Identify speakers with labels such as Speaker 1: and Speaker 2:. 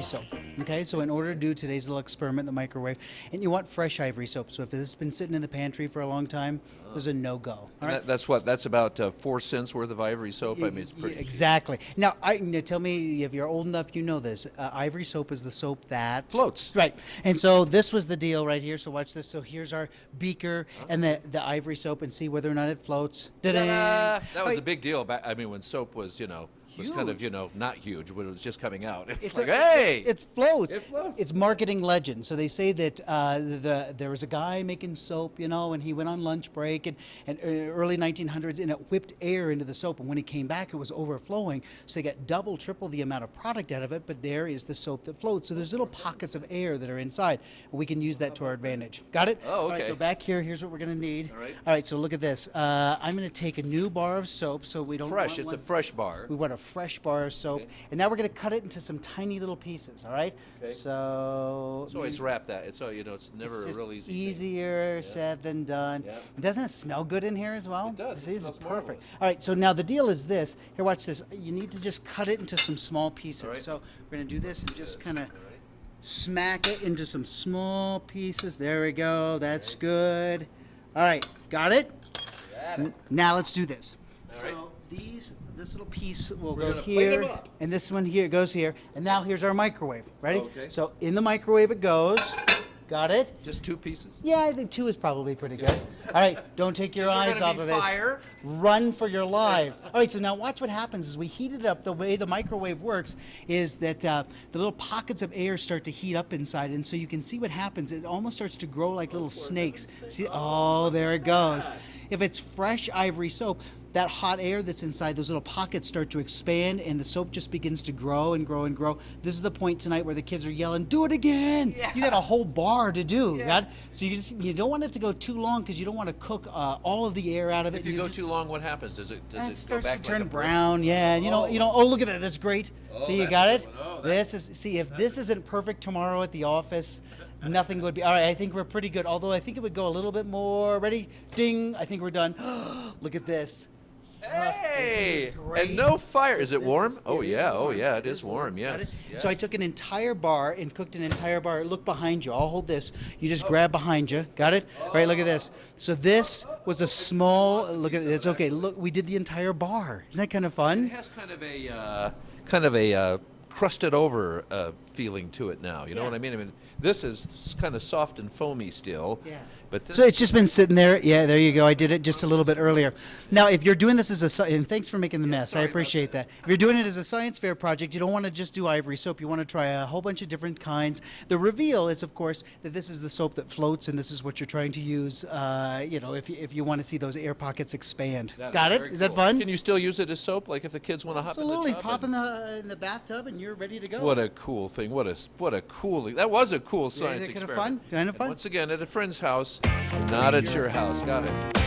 Speaker 1: ivory soap. Okay, so in order to do today's little experiment in the microwave, and you want fresh ivory soap. So if this has been sitting in the pantry for a long time, this is a no-go. All right.
Speaker 2: That's about 4 cents worth of ivory soap. I mean, it's pretty cheap.
Speaker 1: Exactly. Now, tell me if you're old enough, you know this. Ivory soap is the soap that
Speaker 2: Floats.
Speaker 1: Right. And so this was the deal right here. So watch this. So here's our beaker and the ivory soap, and see whether or not it floats.
Speaker 2: That was a big deal back. I mean, when soap was, was kind of,
Speaker 1: Huge.
Speaker 2: not huge when it was just coming out. It's like,
Speaker 1: a-
Speaker 2: hey,
Speaker 1: it floats.
Speaker 2: It floats.
Speaker 1: It's marketing legend. So they say that there was a guy making soap, and he went on lunch break and early 1900s, and it whipped air into the soap. And when he came back, it was overflowing. So they got double, triple the amount of product out of it. But there is the soap that floats. So there's little pockets of air that are inside. And we can use that to our advantage. Got it?
Speaker 2: Oh,
Speaker 1: All right,
Speaker 2: okay.
Speaker 1: so back here, here's what we're going to need.
Speaker 2: All right.
Speaker 1: All right, so look at this. I'm going to take a new bar of soap, so we don't
Speaker 2: fresh.
Speaker 1: want
Speaker 2: It's a
Speaker 1: one-
Speaker 2: fresh bar.
Speaker 1: we want a fresh bar of soap, and now we're going to cut it into some tiny little pieces. All right.
Speaker 2: Okay.
Speaker 1: So
Speaker 2: It's always wrap that. It's it's never
Speaker 1: it's
Speaker 2: a
Speaker 1: just
Speaker 2: real easy thing.
Speaker 1: easier said than done.
Speaker 2: Yeah.
Speaker 1: Doesn't it smell good in here as well?
Speaker 2: It does.
Speaker 1: See,
Speaker 2: It
Speaker 1: this is
Speaker 2: smells
Speaker 1: perfect.
Speaker 2: marvelous.
Speaker 1: All right. So now the deal is this. Here, watch this. You need to just cut it into some small pieces.
Speaker 2: All right.
Speaker 1: So we're going to do this and just kind of smack it into some small pieces. There we go. That's good. All right. Got it? Now let's do this.
Speaker 2: All right.
Speaker 1: So this little piece will
Speaker 2: We're
Speaker 1: go
Speaker 2: gonna plate 'em
Speaker 1: here,
Speaker 2: up.
Speaker 1: and this one here goes here. And now here's our microwave. Ready?
Speaker 2: Okay.
Speaker 1: So in the microwave it goes. Got it?
Speaker 2: Just 2 pieces.
Speaker 1: Yeah, I think 2 is probably pretty good. All right, don't take your eyes off of it.
Speaker 2: Fire.
Speaker 1: Run for your lives. All right, so now watch what happens is we heat it up. The way the microwave works is that the little pockets of air start to heat up inside, and so you can see what happens. It almost starts to grow like little snakes. See? Oh, there it goes. If it's fresh ivory soap, that hot air that's inside those little pockets start to expand, and the soap just begins to grow and grow and grow. This is the point tonight where the kids are yelling, "Do it again!"
Speaker 2: Yeah.
Speaker 1: You got a whole bar to do.
Speaker 2: Yeah.
Speaker 1: Got it? So you don't want it to go too long because you don't want to cook all of the air out of it.
Speaker 2: If you go too long, what happens? Does it
Speaker 1: It
Speaker 2: go
Speaker 1: starts
Speaker 2: back
Speaker 1: to turn
Speaker 2: like a brick?
Speaker 1: brown. Yeah, oh, look at that. That's great.
Speaker 2: Oh,
Speaker 1: See, you
Speaker 2: that's
Speaker 1: got
Speaker 2: a
Speaker 1: it?
Speaker 2: good one. Oh,
Speaker 1: See, if this isn't perfect tomorrow at the office, nothing would be. All right, I think we're pretty good. Although I think it would go a little bit more. Ready? Ding. I think we're done. Look at this.
Speaker 2: Hey,
Speaker 1: This is great.
Speaker 2: and no fire. Is it
Speaker 1: This
Speaker 2: warm?
Speaker 1: is-
Speaker 2: Oh
Speaker 1: it is
Speaker 2: yeah, oh
Speaker 1: warm.
Speaker 2: yeah, it is warm.
Speaker 1: Got
Speaker 2: Yes.
Speaker 1: it?
Speaker 2: Yes.
Speaker 1: So I took an entire bar and cooked an entire bar. Look behind you. I'll hold this. You just grab behind you. Got it? All right, look at this. So this was a small. Look at this. Okay, look, we did the entire bar. Isn't that kind of
Speaker 2: It
Speaker 1: fun?
Speaker 2: has kind of a crusted over feeling to it now. You know
Speaker 1: Yeah.
Speaker 2: what I mean? I mean, this is kind of soft and foamy still.
Speaker 1: Yeah.
Speaker 2: But this,
Speaker 1: So it's just been sitting there. Yeah, there you go. I did it just a little bit earlier. Now, if you're doing this as and thanks for making the mess. I
Speaker 2: sorry about
Speaker 1: appreciate that. If you're doing it as a science fair project, you don't want to just do ivory soap. You want to try a whole bunch of different kinds. The reveal is, of course, that this is the soap that floats, and this is what you're trying to use. If you want to see those air pockets expand.
Speaker 2: that
Speaker 1: Got
Speaker 2: is
Speaker 1: it?
Speaker 2: very
Speaker 1: Is that
Speaker 2: cool.
Speaker 1: fun?
Speaker 2: Can you still use it as soap? Like if the kids want to hop
Speaker 1: Absolutely.
Speaker 2: in the tub?
Speaker 1: Pop in the bathtub, and you're ready to go.
Speaker 2: What a cool thing! What a cool thing! That was a cool science
Speaker 1: Isn't it kinda
Speaker 2: experiment.
Speaker 1: fun? Kind of
Speaker 2: And
Speaker 1: fun?
Speaker 2: once again, at a friend's house, not at your house. Got it.